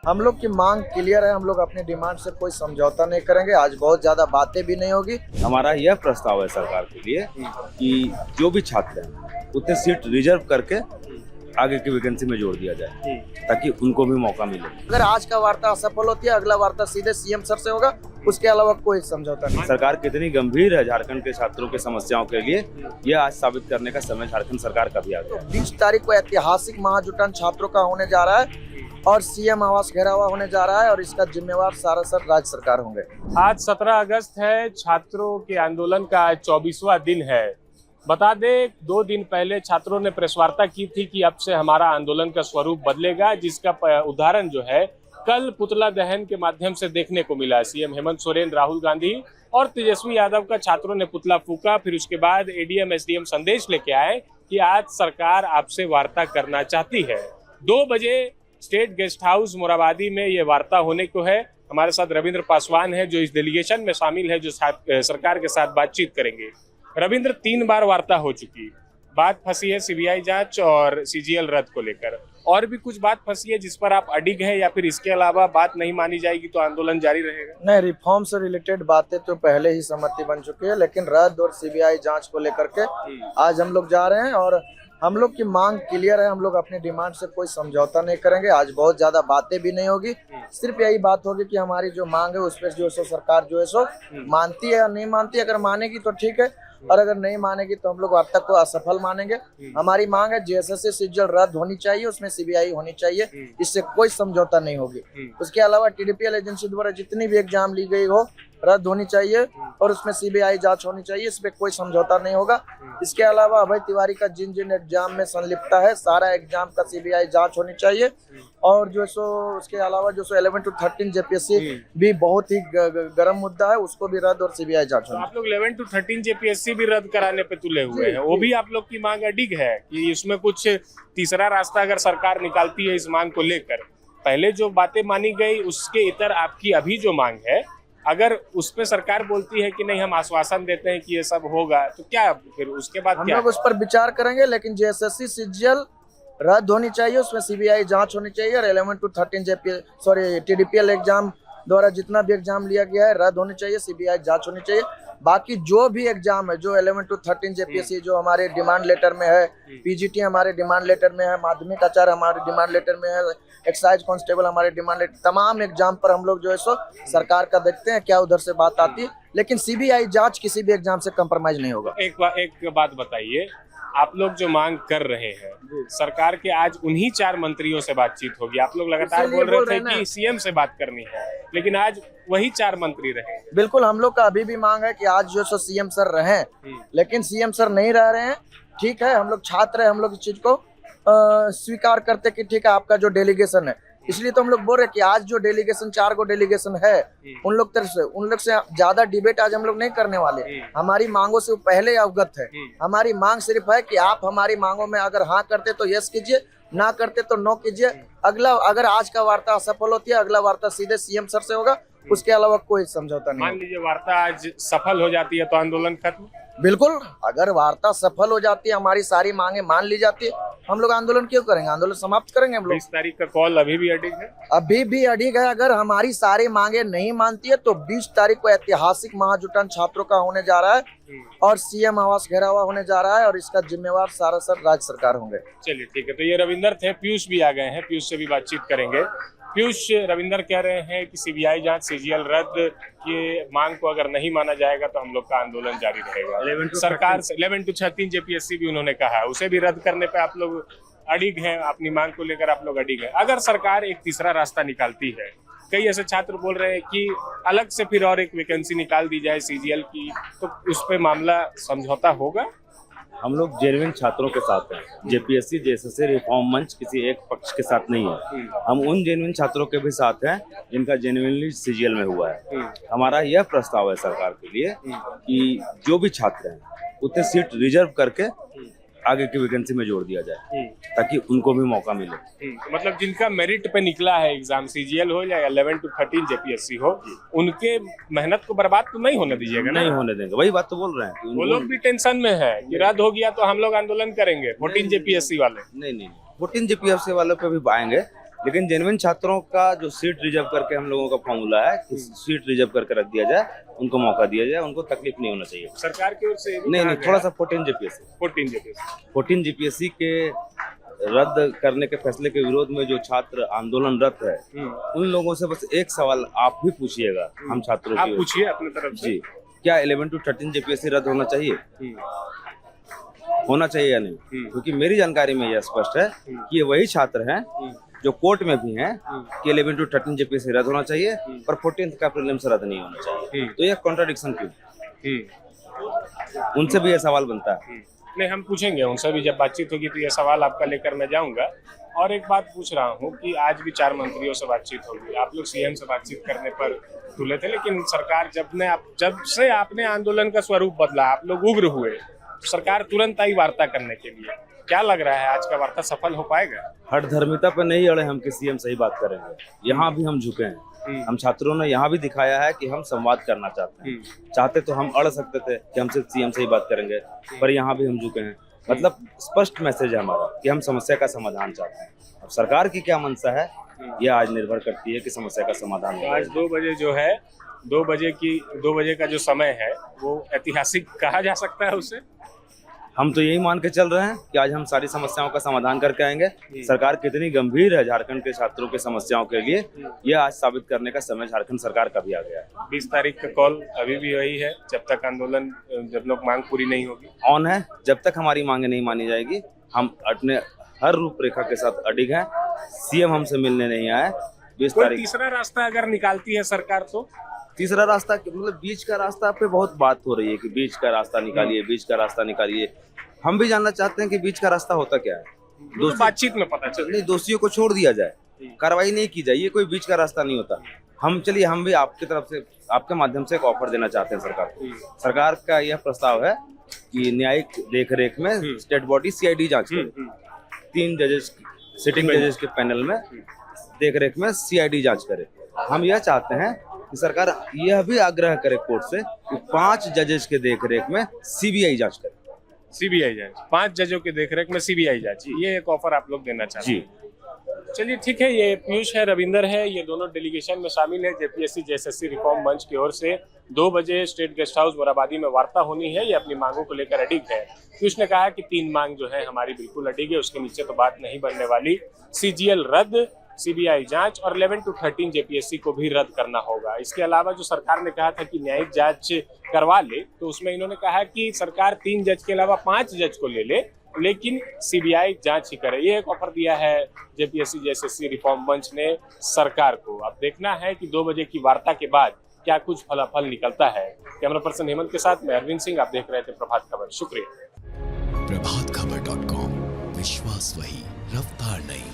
हम लोग की मांग क्लियर है, हम लोग अपनी डिमांड से कोई समझौता नहीं करेंगे। आज बहुत ज्यादा बातें भी नहीं होगी। हमारा यह प्रस्ताव है सरकार के लिए कि जो भी छात्र हैं उतने सीट रिजर्व करके आगे की वैकेंसी में जोड़ दिया जाए ताकि उनको भी मौका मिले। अगर आज का वार्ता असफल होती है, अगला वार्ता सीधे सीएम सर से होगा, उसके अलावा कोई समझौता नहीं। सरकार कितनी गंभीर है झारखंड के छात्रों की समस्याओं के लिए, यह आज साबित करने का समय झारखंड सरकार का भी आ गया। 20 तारीख को ऐतिहासिक महाजुटान छात्रों का होने जा रहा है और सीएम आवास घेरावा होने जा रहा है और इसका जिम्मेवार सारा सर राज्य सरकार होंगे। आज 17 अगस्त है, छात्रों के आंदोलन का आज 24वां दिन है। बता दें, 2 दिन पहले छात्रों ने प्रेस वार्ता की थी कि अब से हमारा आंदोलन का स्वरूप बदलेगा, जिसका उदाहरण जो है कल पुतला दहन के माध्यम से देखने को मिला। सीएम हेमंत सोरेन, राहुल गांधी और तेजस्वी यादव का छात्रों ने पुतला फूका। फिर उसके बाद एडीएम एसडीएम संदेश लेके आए कि आज सरकार आपसे वार्ता करना चाहती है। 2 बजे स्टेट गेस्ट हाउस मोराबादी में ये वार्ता होने को है। हमारे साथ रविंद्र पासवान है जो इस डेलीगेशन में शामिल है, जो सरकार के साथ बातचीत करेंगे। रविंद्र, 3 बार वार्ता हो चुकी, बात फंसी है सीबीआई जांच और सीजीएल रद्द को लेकर। और भी कुछ बात फंसी है जिस पर आप अडिग हैं, या फिर इसके अलावा बात नहीं मानी जाएगी तो आंदोलन जारी रहेगा? नहीं, रिफॉर्म से रिलेटेड बातें तो पहले ही सहमति बन चुकी है, लेकिन रद्द और सीबीआई जांच को लेकर के आज हम लोग जा रहे हैं और हम लोग की मांग क्लियर है। हम लोग अपनी डिमांड से कोई समझौता नहीं करेंगे। आज बहुत ज्यादा बातें भी नहीं होगी, सिर्फ यही बात होगी कि हमारी जो मांग है उस पर जो सो सरकार जो है सो मानती है या नहीं मानती है। अगर मानेगी तो ठीक है, और अगर नहीं मानेगी तो हम लोग वार्ता को असफल मानेंगे। हमारी मांग है जेएसएससी सीजीएल रद्द होनी चाहिए, उसमें सीबीआई होनी चाहिए, इससे कोई समझौता नहीं होगी। उसके अलावा टीडीपीएल एजेंसी द्वारा जितनी भी एग्जाम ली गई हो रद्द होनी चाहिए और उसमें सीबीआई जांच होनी चाहिए, इस पे कोई समझौता नहीं होगा। इसके अलावा अभय तिवारी का जिन जिन एग्जाम में संलिप्तता है, सारा एग्जाम का सीबीआई जांच होनी चाहिए। और जो सो उसके अलावा जो सो 11 to 13 जेपीएससी भी बहुत ही गर्म मुद्दा है, उसको भी रद्द और सीबीआई जांच होनी। आप लोग 11 to 13 जेपीएससी भी रद्द कराने पे तुले हुए हैं, वो भी आप लोग की मांग अडिग है कि उसमें कुछ तीसरा रास्ता अगर सरकार निकालती है इस मांग को लेकर। पहले जो बातें मानी गई उसके इतर आपकी अभी जो मांग है, अगर उस पे सरकार बोलती है कि नहीं हम आश्वासन देते हैं कि ये सब होगा, तो क्या फिर उसके बाद हम क्या? लोग उस पर विचार करेंगे, लेकिन जेएसएससी सीजीएल रद्द होनी चाहिए, उसमें सीबीआई जांच होनी चाहिए और 11 to 13 टीडीपीएल एग्जाम द्वारा जितना भी एग्जाम लिया गया है रद्द होनी चाहिए, सीबीआई जांच होनी चाहिए। बाकी जो भी एग्जाम है, जो 11 to 13 जेपीएससी जो हमारे डिमांड लेटर में है, पीजीटी हमारे डिमांड लेटर में है, माध्यमिक आचार्य हमारे डिमांड लेटर में है, एक्साइज कांस्टेबल हमारे डिमांड लेटर, तमाम एग्जाम पर हम लोग जो है सो सरकार का देखते हैं क्या उधर से बात आती है, लेकिन सीबीआई जांच किसी भी एग्जाम से कंप्रोमाइज नहीं होगा। एक बात बताइए, आप लोग जो मांग कर रहे हैं सरकार के, आज उन्हीं 4 मंत्रियों से बातचीत होगी। आप लोग लगातार बोल रहे थे कि सीएम से बात करनी है, लेकिन आज वही 4 मंत्री रहे। बिल्कुल, हम लोग का अभी भी मांग है कि आज जो सो सीएम सर रहे, लेकिन सीएम सर नहीं रह रहे हैं। ठीक है, हम लोग छात्र है, हम लोग इस चीज को स्वीकार करते कि ठीक है आपका जो डेलीगेशन है, इसलिए तो हम लोग बोल रहे कि आज जो डेलीगेशन 4 को डेलीगेशन है उन लोग से ज्यादा डिबेट आज हम लोग नहीं करने वाले। हमारी मांगों से पहले अवगत है। हमारी मांग सिर्फ है कि आप हमारी मांगों में अगर हाँ करते तो यस कीजिए, ना करते तो नो कीजिए। अगर आज का वार्ता असफल होती है, अगला वार्ता सीधे सीएम सर से होगा, उसके अलावा कोई समझौता नहीं। मान लीजिए वार्ता आज सफल हो जाती है तो आंदोलन खत्म? बिल्कुल, अगर वार्ता सफल हो जाती है, हमारी सारी मांगे मान ली जाती है, हम लोग आंदोलन क्यों करेंगे? आंदोलन समाप्त करेंगे हम लोग। 20 तारीख का कॉल अभी भी अडिग है? अभी भी अडिग है। अगर हमारी सारी मांगे नहीं मानती है तो 20 तारीख को ऐतिहासिक महाजुटान छात्रों का होने जा रहा है और सीएम आवास घेरावा होने जा रहा है और इसका जिम्मेवार सारा सर राज्य सरकार होंगे। चलिए ठीक है, तो ये रविंदर थे। पीयूष भी आ गए हैं, पीयूष से भी बातचीत करेंगे। पीयूष, रविंदर कह रहे हैं कि सीबीआई जांच, सीजीएल रद्द, ये मांग को अगर नहीं माना जाएगा तो हम लोग का आंदोलन जारी रहेगा। सरकार से 11 to 13 जेपीएससी भी उन्होंने कहा है, उसे भी रद्द करने पे आप लोग अडिग हैं, अपनी मांग को लेकर आप लोग अडिग हैं। अगर सरकार एक तीसरा रास्ता निकालती है, कई ऐसे छात्र बोल रहे हैं कि अलग से फिर और एक वैकेंसी निकाल दी जाए सीजीएल की, तो उस पे मामला समझौता होगा? हम लोग जेन्युइन छात्रों के साथ हैं। जेपीएससी जेएसएससी रिफॉर्म मंच किसी एक पक्ष के साथ नहीं है। हम उन जेन्युइन छात्रों के भी साथ हैं जिनका जेन्युइनली सीजीएल में हुआ है। हमारा यह प्रस्ताव है सरकार के लिए कि जो भी छात्र हैं उतने सीट रिजर्व करके आगे की वैकेंसी में जोड़ दिया जाए ताकि उनको भी मौका मिले। मतलब जिनका मेरिट पे निकला है एग्जाम, सीजीएल हो या 11 to 13 जेपीएससी हो, उनके मेहनत को बर्बाद तो नहीं होने दीजिएगा? नहीं होने देंगे, वही बात तो बोल रहे हैं। वो लोग भी टेंशन में है कि रद्द हो गया तो हम लोग आंदोलन करेंगे। 14 जेपीएससी वाले नहीं 14 जेपीएससी वालों पे भी आएंगे, लेकिन जेन्युइन छात्रों का जो सीट रिजर्व करके हम लोगों का फॉर्मूला है कि सीट रिजर्व करके रख दिया जाए, उनको मौका दिया जाए, उनको तकलीफ नहीं होना चाहिए। सरकार की ओर से नहीं, थोड़ा सा 14 जेपीएससी के रद्द करने के फैसले के विरोध में जो छात्र आंदोलनरत है, उन लोगों से बस एक सवाल आप भी पूछिएगा, हम छात्रों आप की पूछिए अपनी तरफ से जी, क्या 11 to 13 जेपीएससी रद्द होना चाहिए? होना चाहिए या नहीं? क्योंकि मेरी जानकारी में यह स्पष्ट है कि ये वही छात्र हैं जो कोर्ट में भी हैं कि 11 to 13 जेपीएससी रद्द होना चाहिए, पर 14th का प्रीलिम्स रद्द नहीं होना चाहिए। तो यह कॉन्ट्राडिक्शन क्यों? उनसे भी यह सवाल बनता है। नहीं, हम पूछेंगे उनसे भी, जब बातचीत होगी तो ये सवाल आपका लेकर मैं जाऊंगा। और एक बात पूछ रहा हूँ कि आज भी 4 मंत्रियों से बातचीत होगी, आप लोग सीएम से बातचीत करने पर तुले थे, लेकिन सरकार जब से आपने आंदोलन का स्वरूप बदला, आप लोग उग्र हुए, सरकार तुरंत आई वार्ता करने के लिए। क्या लग रहा है आज का वार्ता सफल हो पाएगा? हठधर्मिता पे नहीं अड़े हम कि सीएम सही बात करेंगे। यहाँ भी हम झुके हैं। हम छात्रों ने यहाँ भी दिखाया है कि हम संवाद करना चाहते हैं। चाहते तो हम अड़ सकते थे कि हमसे सीएम सही बात करेंगे, पर यहाँ भी हम झुके हैं। मतलब स्पष्ट मैसेज है हमारा कि हम समस्या का समाधान चाहते हैं। अब सरकार की क्या मंशा है, ये आज निर्भर करती है कि समस्या का समाधान हो। आज 2 बजे जो है, 2 बजे का जो समय है वो ऐतिहासिक कहा जा सकता है उसे। हम तो यही मान के चल रहे हैं कि आज हम सारी समस्याओं का समाधान करके आएंगे। सरकार कितनी गंभीर है झारखंड के छात्रों के समस्याओं के लिए, यह आज साबित करने का समय झारखंड सरकार का भी आ गया है। 20 तारीख का कॉल अभी भी वही है, जब तक आंदोलन, जब लोग मांग पूरी नहीं होगी ऑन है। जब तक हमारी मांगे नहीं मानी जाएगी, हम अपने हर रूपरेखा के साथ अडिग हैं। सीएम हमसे मिलने नहीं आए। 20 तारीख तीसरा रास्ता अगर निकालती है सरकार तो तीसरा रास्ता मतलब बीच का रास्ता पे बहुत बात हो रही है कि बीच का रास्ता निकालिए, बीच का रास्ता निकालिए। हम भी जानना चाहते हैं कि बीच का रास्ता होता क्या है। बातचीत में पता चल नहीं, दोषियों को छोड़ दिया जाए, कार्रवाई नहीं की जाए, ये कोई बीच का रास्ता नहीं होता। हम भी आपकी तरफ से, आपके माध्यम से एक ऑफर देना चाहते हैं सरकार को। सरकार का यह प्रस्ताव है कि न्यायिक देखरेख में स्टेट बॉडी सीआईडी जांच करे। 3 जजेस, सिटिंग जजेस के पैनल में देखरेख में सीआईडी जांच करे। हम यह चाहते हैं कि सरकार यह भी आग्रह करे कोर्ट से कि 5 जजेस के देखरेख में सीबीआई जांच करे। सीबीआई जांच, 5 जजों के देखरेख में सीबीआई जांच, ये एक ऑफर आप लोग देना चाहते हैं। चलिए ठीक है, ये पीयूष है, रविंदर है, ये दोनों डेलीगेशन में शामिल है। जेपीएससी जेएसएससी रिफॉर्म मंच की ओर से 2 बजे स्टेट गेस्ट हाउस मोराबादी में वार्ता होनी है। ये अपनी मांगों को लेकर अडिग है। पीयूष ने कहा कि 3 मांग जो है हमारी बिल्कुल अडिग है, उसके नीचे तो बात नहीं बनने वाली। सीजीएल रद्द, सीबीआई जांच और 11 to 13 जेपीएससी को भी रद्द करना होगा। इसके अलावा जो सरकार ने कहा था कि न्यायिक जांच करवा ले, तो उसमें इन्होंने कहा कि सरकार 3 जज के अलावा 5 जज को ले ले, लेकिन सीबीआई जांच ही करे। ये एक ऑफर दिया है जेपीएससी जेएसएससी रिफॉर्म मंच ने सरकार को। अब देखना है कि 2 बजे की वार्ता के बाद क्या कुछ फलाफल निकलता है। कैमरा पर्सन हेमंत के साथ मैं अरविंद सिंह, आप देख रहे थे प्रभात खबर। शुक्रिया। प्रभातखबर.com, विश्वास वही, रफ्तार नहीं।